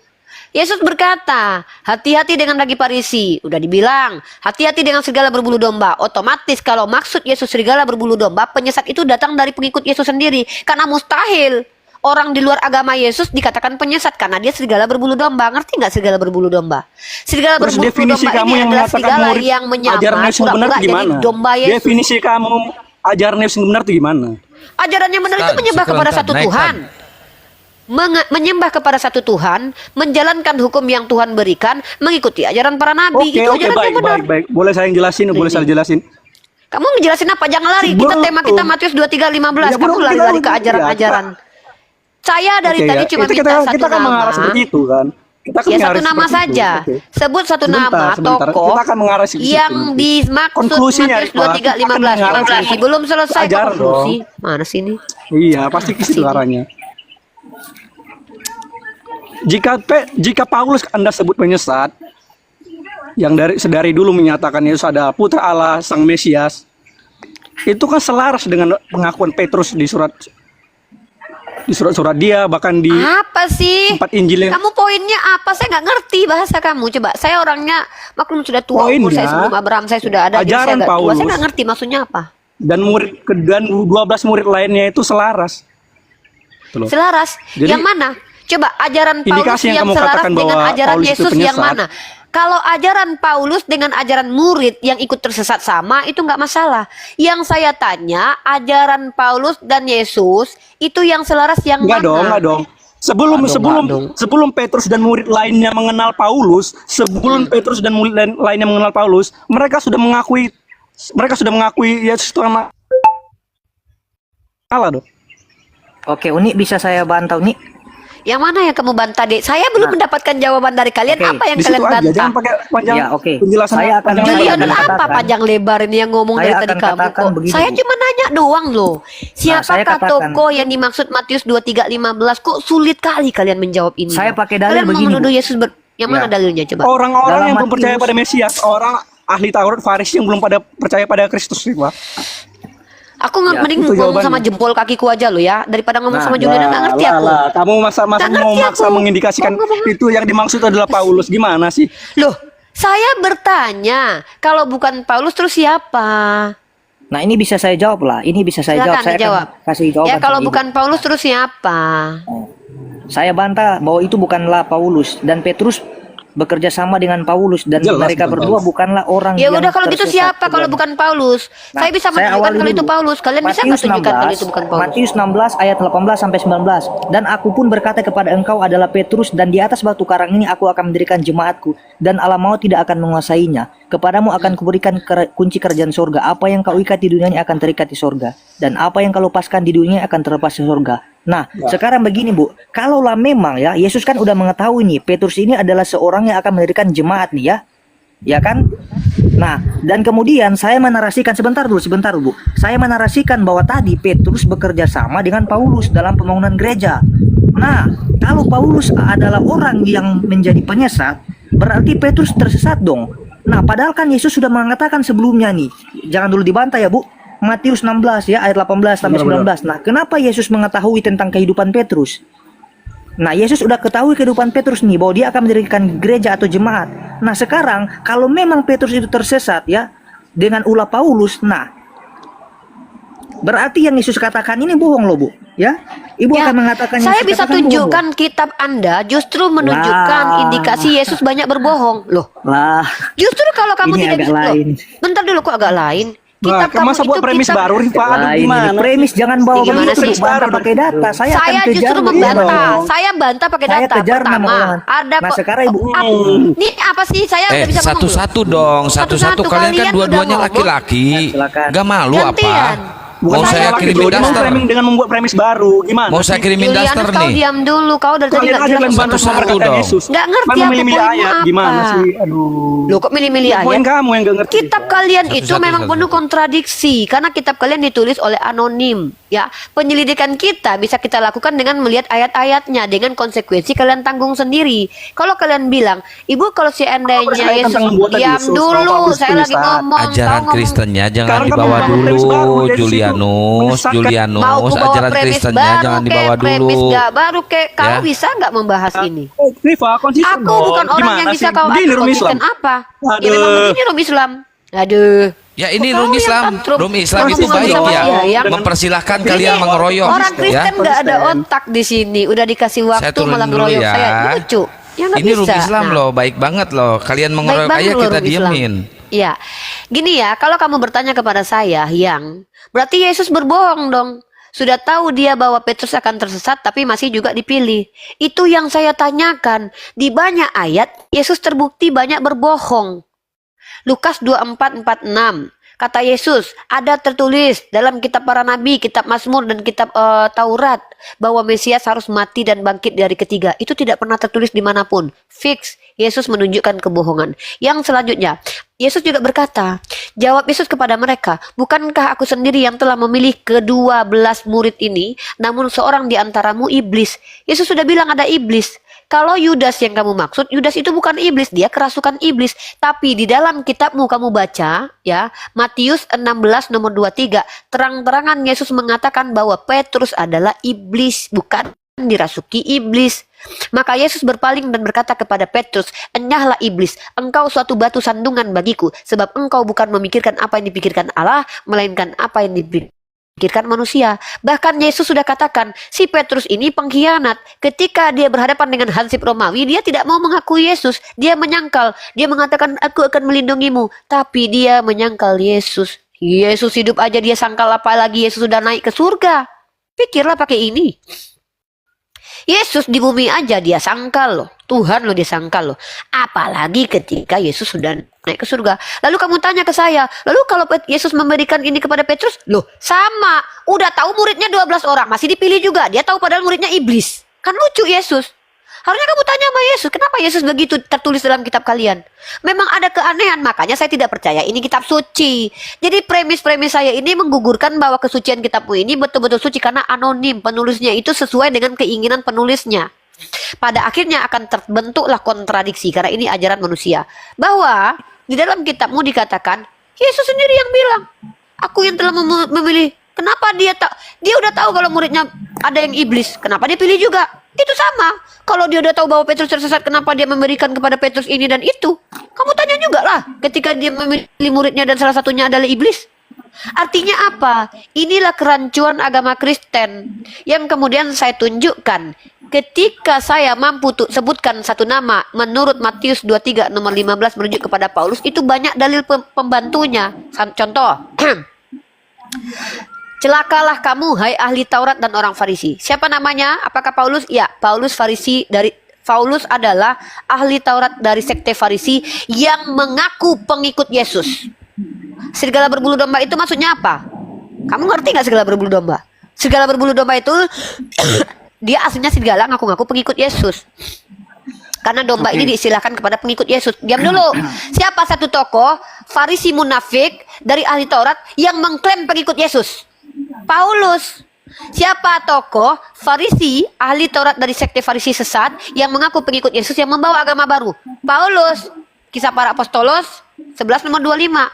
Yesus berkata, hati-hati dengan ragi Farisi. Udah dibilang, hati-hati dengan serigala berbulu domba. Otomatis kalau maksud Yesus serigala berbulu domba, penyesat itu datang dari pengikut Yesus sendiri. Karena mustahil orang di luar agama Yesus dikatakan penyesat karena dia serigala berbulu domba. Ngerti nggak serigala berbulu domba? Serigala Terus berbulu definisi domba kamu ini yang adalah mengatakan serigala murid yang menyamar ajaran Yesus yang benar pura-pura jadi gimana? domba Yesus. Definisi kamu ajaran Yesus yang benar itu gimana? Ajaran yang benar itu Ustaz, menyembah kepada Ustaz, satu naikkan. Tuhan. Menyembah kepada satu Tuhan, menjalankan hukum yang Tuhan berikan, mengikuti ajaran para nabi. Itu ajaran yang benar. baik. Boleh saya jelasin, boleh saya jelasin. Kamu ngejelasin apa? Jangan lari. Kita Belum. tema kita Matius 23:15. Ya, Kamu belum, lari-lari kita- ke ajaran-ajaran. Saya dari Oke, tadi ya. cuma Itu minta satu kita kan nama. mengarah seperti itu kan. Kita kan Ya mengarah satu nama seperti itu. saja. Oke. Sebut satu Sebentar, nama sebentar. tokoh Kita akan mengarah ke situ yang nanti. dimaksud Konklusinya, Matius Rifa, kita akan 23:15. mengarah ke Konklusi situ. belum selesai Ajaran konklusi. dong. Mana sih ini? Iya, pasti ke situ arahnya. Jika Paulus Anda sebut penyesat yang sedari dulu menyatakan Yesus ada putra Allah, Sang Mesias, itu kan selaras dengan pengakuan Petrus di surat-surat dia, bahkan di Apa sih? empat Injilnya. Kamu poinnya apa? Saya nggak ngerti bahasa kamu. Coba, saya orangnya maklum sudah tua, umur Poinnya, saya sebelum Abraham saya sudah ada. Jadi ajaran saya agak tua. Paulus. Saya nggak ngerti maksudnya apa. Dan 12 murid lainnya itu selaras. Gitu loh. Selaras. Jadi, yang mana? Coba ajaran Paulus indikasi yang yang kamu selaras katakan dengan bahwa ajaran Paulus itu Yesus yang penyesat, mana? Kalau ajaran Paulus dengan ajaran murid yang ikut tersesat sama, itu nggak masalah. Yang saya tanya, ajaran Paulus dan Yesus itu yang selaras yang Enggak mana? dong, enggak dong. Sebelum Petrus dan murid lainnya mengenal Paulus, Petrus dan murid lainnya mengenal Paulus, mereka sudah mengakui Yesus Tuhan Allah dong. Oke, Uni bisa saya bantah Uni? Yang mana yang kamu bantah, Dek? Saya belum mendapatkan jawaban dari kalian. Oke, Apa yang Di kalian situ aja, bantah? jangan pakai panjang Ya, oke. penjelasan. Saya akan- panjang saya Julian, akan apa katakan. panjang lebar ini yang ngomong Saya dari tadi akan kamu katakan kok? begini, Saya Bu. cuma nanya doang loh. saya Siapakah katakan. tokoh yang dimaksud Matius 23:15? Kok sulit kali kalian menjawab ini? Saya pakai dalil Kalian mau begini, menuduh Bu. Yesus yang mana Ya. dalilnya coba? Orang-orang Dalam yang belum percaya Matius- pada Mesias, orang ahli Taurat, Farisi yang belum pada percaya pada Kristus, Pak. Aku Ya, mending itu ngomong jawabannya. sama jempol kakiku aja lo ya, daripada ngomong Nah, sama Julian. Nggak ngerti aku. Kamu masa Nggak mau ngerti maksa aku. mengindikasikan Mau ngomong- itu yang dimaksud adalah Paulus. Gimana sih? Loh, saya bertanya, kalau bukan Paulus terus siapa? Nah, ini bisa saya jawab lah. Ini bisa saya jawab. Silakan Saya dijawab. akan kasih jawaban. Ya kalau sama Ibu. bukan Paulus terus siapa? Saya bantah bahwa itu bukanlah Paulus dan Petrus bekerja sama dengan Paulus dan Jelas mereka bukan berdua Paulus. bukanlah orang Ya yang udah kalau gitu tersesat siapa kalau dan- bukan Paulus? Nah, Saya bisa saya menunjukkan awali kalau itu dulu. Paulus. Kalian bisa nggak Matius tunjukkan kalau 16, itu bukan Paulus? Matius 16 ayat 18 sampai 19. Dan aku pun berkata kepada engkau adalah Petrus, dan di atas batu karang ini aku akan mendirikan jemaatku, dan alam maut tidak akan menguasainya. Kepadamu akan kuberikan kunci kerajaan sorga. Apa yang kau ikat di dunia ini akan terikat di sorga, dan apa yang kau lepaskan di dunia akan terlepas di sorga. Nah, sekarang begini Bu, kalaulah memang ya Yesus kan udah mengetahui nih Petrus ini adalah seorang yang akan mendirikan jemaat nih ya kan? Nah, dan kemudian saya menarasikan sebentar Bu. Saya menarasikan bahwa tadi Petrus bekerja sama dengan Paulus dalam pembangunan gereja. Nah, kalau Paulus adalah orang yang menjadi penyesat, berarti Petrus tersesat dong. Nah, padahal kan Yesus sudah mengatakan sebelumnya nih, jangan dulu dibantah ya Bu. Matius 16 ya ayat 18 sampai 19. Nah, kenapa Yesus mengetahui tentang kehidupan Petrus? Nah, Yesus udah ketahui kehidupan Petrus nih bahwa dia akan mendirikan gereja atau jemaat. Nah, sekarang kalau memang Petrus itu tersesat ya dengan ulah Paulus, nah berarti yang Yesus katakan ini bohong loh, Bu. Ya. Ibu Ya, akan mengatakan saya Yesus bisa katakan bohong, tunjukkan kitab Anda justru menunjukkan Lah. indikasi Yesus banyak berbohong. Loh, Bu. Lah, justru kalau kamu Ini tidak agak bisa, loh, lain. bentar dulu kok agak lain. Nah, Kitab kamu masa buat itu premis kitab- baru nih, Pak? Aduh, lain ini. gimana? Premis jangan bawa Gimana begitu, sih? bantah pakai data. Saya akan Saya kejar justru Bu. membantah. dong. Saya bantah pakai Saya data. kejar nama Pertama, orang. ada Nah, kok. sekarang Ibu. Ini apa sih? Saya nggak bisa ngomong. Satu-satu dong, satu-satu. Satu-satu, Kalian kan kalian dua-duanya udah ngomong. laki-laki. Silakan. Gak malu Gantian. apa? Bukan Mau saya lagi, kirimin Dodi mau daster? framing dengan membuat premis baru. Gimana? Mau saya sih? kirimin Julianus, daster kau nih? diam dulu. Kau dari tadi Kalian nggak aja jelas yang bantu satu-satu memperkatakan dong. Yesus. Nggak ngerti Kamu aku milih-milih poinmu ayat. apa. Gimana sih? Aduh. Loh, kok milih-milih Poin ayat? kamu yang gak ngerti. Kitab kalian itu Satu-satu, memang satu-satu. penuh kontradiksi karena kitab kalian ditulis oleh anonim. Ya, penyelidikan kita bisa kita lakukan dengan melihat ayat-ayatnya dengan konsekuensi kalian tanggung sendiri. Kalau kalian bilang, "Ibu, kalau seandainya percaya Yesus tentang nubuatan diam Yesus, dulu, kalau Paulus saya lagi tulisan. ngomong." Ajaran Kau ngomong- Kristennya jangan Sekarang kamu dibawa bawa premis baru, dulu, Yesus itu Julianus. menyesatkan. Mau aku bawa Ajaran premis Kristennya baru jangan kek, dibawa premis dulu. gak baru kek. Kau Ya. bisa nggak membahas ini? Riva, konsisten Aku dong. bukan orang Gimana yang bisa sih? kau Begini atur rum konsisten Islam. apa. Ya Aduh. memang begini rum Islam. Aduh. Ya ini Kau rum yang Islam, tantrum. rum Islam Kau itu ngomong baik sama ya. dia, yang- Mempersilahkan Ini kalian mengeroyok Orang ya. Kristen nggak ada otak di sini. Udah dikasih Saya waktu turun malah dulu ngeroyok ya. saya. Lucu. Ya nggak Ini rum bisa. Islam Nah, loh, baik banget loh. Kalian baik mengeroyok banget aja loh kita rum Islam. diemin. Iya. Gini ya, kalau kamu bertanya kepada saya yang berarti Yesus berbohong dong. Sudah tahu dia bahwa Petrus akan tersesat tapi masih juga dipilih. Itu yang saya tanyakan. Di banyak ayat Yesus terbukti banyak berbohong. Lukas 24:46. Kata Yesus, ada tertulis dalam kitab para nabi, kitab Mazmur dan kitab Taurat bahwa Mesias harus mati dan bangkit dari ketiga. Itu tidak pernah tertulis dimanapun. Fix, Yesus menunjukkan kebohongan. Yang selanjutnya, Yesus juga berkata, jawab Yesus kepada mereka, bukankah aku sendiri yang telah memilih ke-12 murid ini, namun seorang di antaramu iblis. Yesus sudah bilang ada iblis. Kalau Yudas yang kamu maksud, Yudas itu bukan iblis, dia kerasukan iblis. Tapi di dalam kitabmu kamu baca, ya, Matius 16 nomor 23, terang-terangan Yesus mengatakan bahwa Petrus adalah iblis, bukan dirasuki iblis. Maka Yesus berpaling dan berkata kepada Petrus, enyahlah iblis, engkau suatu batu sandungan bagiku, sebab engkau bukan memikirkan apa yang dipikirkan Allah, melainkan apa yang dipikirkan memikirkan manusia. Bahkan Yesus sudah katakan, si Petrus ini pengkhianat. Ketika dia berhadapan dengan Hansip Romawi, dia tidak mau mengakui Yesus. Dia menyangkal. Dia mengatakan, aku akan melindungimu. Tapi dia menyangkal Yesus. Yesus hidup aja dia sangkal, apalagi Yesus sudah naik ke surga. Pikirlah pakai ini. Yesus di bumi aja dia sangkal loh. Tuhan loh dia sangkal loh. Apalagi ketika Yesus sudah naik ke surga. Lalu kamu tanya ke saya, lalu kalau Yesus memberikan ini kepada Petrus, loh sama. Udah tahu muridnya 12 orang, masih dipilih juga. Dia tahu padahal muridnya iblis. Kan lucu Yesus. Harusnya kamu tanya sama Yesus, kenapa Yesus begitu tertulis dalam kitab kalian? Memang ada keanehan, makanya saya tidak percaya ini kitab suci. Jadi premis-premis saya ini menggugurkan bahwa kesucian kitabmu ini betul-betul suci karena anonim. Penulisnya itu sesuai dengan keinginan penulisnya. Pada akhirnya akan terbentuklah kontradiksi karena ini ajaran manusia. Bahwa di dalam kitabmu dikatakan, Yesus sendiri yang bilang, aku yang telah memilih. Kenapa dia udah tahu kalau muridnya ada yang iblis, kenapa dia pilih juga? Itu sama. Kalau dia udah tahu bahwa Petrus tersesat, kenapa dia memberikan kepada Petrus ini dan itu? Kamu tanya juga lah ketika dia memilih muridnya dan salah satunya adalah iblis. Artinya apa? Inilah kerancuan agama Kristen yang kemudian saya tunjukkan. Ketika saya mampu sebutkan satu nama menurut Matius 23 nomor 15 merujuk kepada Paulus, itu banyak dalil pembantunya. Contoh, celakalah kamu, hai ahli Taurat dan orang Farisi. Siapa namanya? Apakah Paulus? Ya, Paulus Paulus adalah ahli Taurat dari sekte Farisi yang mengaku pengikut Yesus. Serigala berbulu domba itu maksudnya apa? Kamu ngerti nggak serigala berbulu domba? Serigala berbulu domba itu dia aslinya serigala ngaku-ngaku pengikut Yesus. Karena domba ini diistilahkan kepada pengikut Yesus. Diam dulu. Siapa satu tokoh Farisi munafik dari ahli Taurat yang mengklaim pengikut Yesus? Paulus. Siapa tokoh Farisi ahli Taurat dari sekte Farisi sesat yang mengaku pengikut Yesus yang membawa agama baru? Paulus. Kisah para Apostolos 11 nomor 25.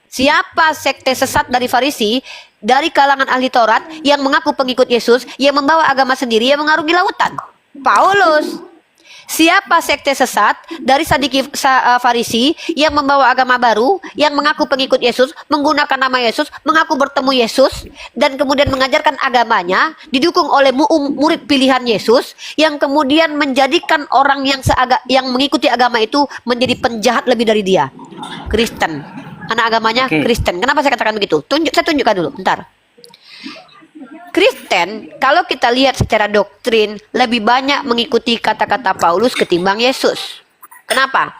Siapa sekte sesat dari Farisi dari kalangan ahli Taurat yang mengaku pengikut Yesus yang membawa agama sendiri yang mengarungi lautan? Paulus. Siapa sekte sesat dari Sadiki Farisi yang membawa agama baru, yang mengaku pengikut Yesus, menggunakan nama Yesus, mengaku bertemu Yesus, dan kemudian mengajarkan agamanya, didukung oleh murid pilihan Yesus, yang kemudian menjadikan orang yang mengikuti agama itu menjadi penjahat lebih dari dia? Kristen. Anak agamanya Kristen. Kenapa saya katakan begitu? Saya tunjukkan dulu, bentar. Kristen, kalau kita lihat secara doktrin, lebih banyak mengikuti kata-kata Paulus ketimbang Yesus. Kenapa?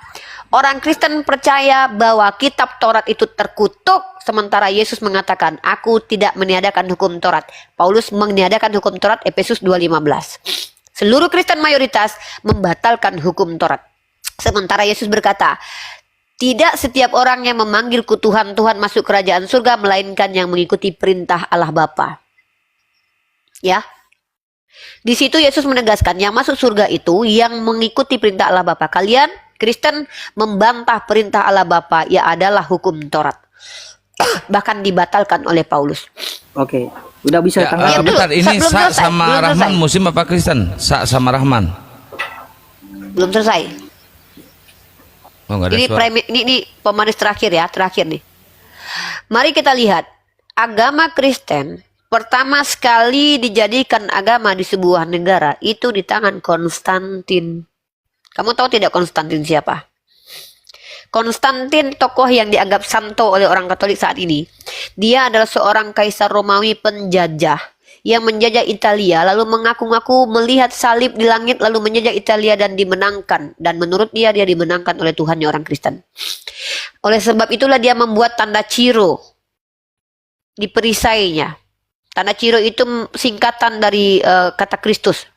Orang Kristen percaya bahwa kitab Taurat itu terkutuk, sementara Yesus mengatakan, aku tidak meniadakan hukum Taurat. Paulus meniadakan hukum Taurat, Efesus 2:15. Seluruh Kristen mayoritas membatalkan hukum Taurat. Sementara Yesus berkata, tidak setiap orang yang memanggilku Tuhan, Tuhan masuk kerajaan surga, melainkan yang mengikuti perintah Allah Bapa. Ya, di situ Yesus menegaskan yang masuk surga itu yang mengikuti perintah Allah Bapa. Kalian Kristen membantah perintah Allah Bapa, ya adalah hukum Taurat. Bahkan dibatalkan oleh Paulus. Oke, udah bisa Ya, bentar, ini Sa sama Rahman Muslim apa Kristen? Sa sama Rahman. Belum selesai. Oh, nggak ada suara. Ini pemanis terakhir ya, terakhir nih. Mari kita lihat agama Kristen. Pertama sekali dijadikan agama di sebuah negara itu di tangan Konstantin. Kamu tahu tidak Konstantin siapa? Konstantin tokoh yang dianggap santo oleh orang Katolik saat ini. Dia adalah seorang kaisar Romawi penjajah yang menjajah Italia lalu mengaku-ngaku melihat salib di langit lalu menjajah Italia dan dimenangkan. Dan menurut dia dimenangkan oleh Tuhannya orang Kristen. Oleh sebab itulah dia membuat tanda ciro di perisainya. Tanda ciro itu singkatan dari kata Kristus.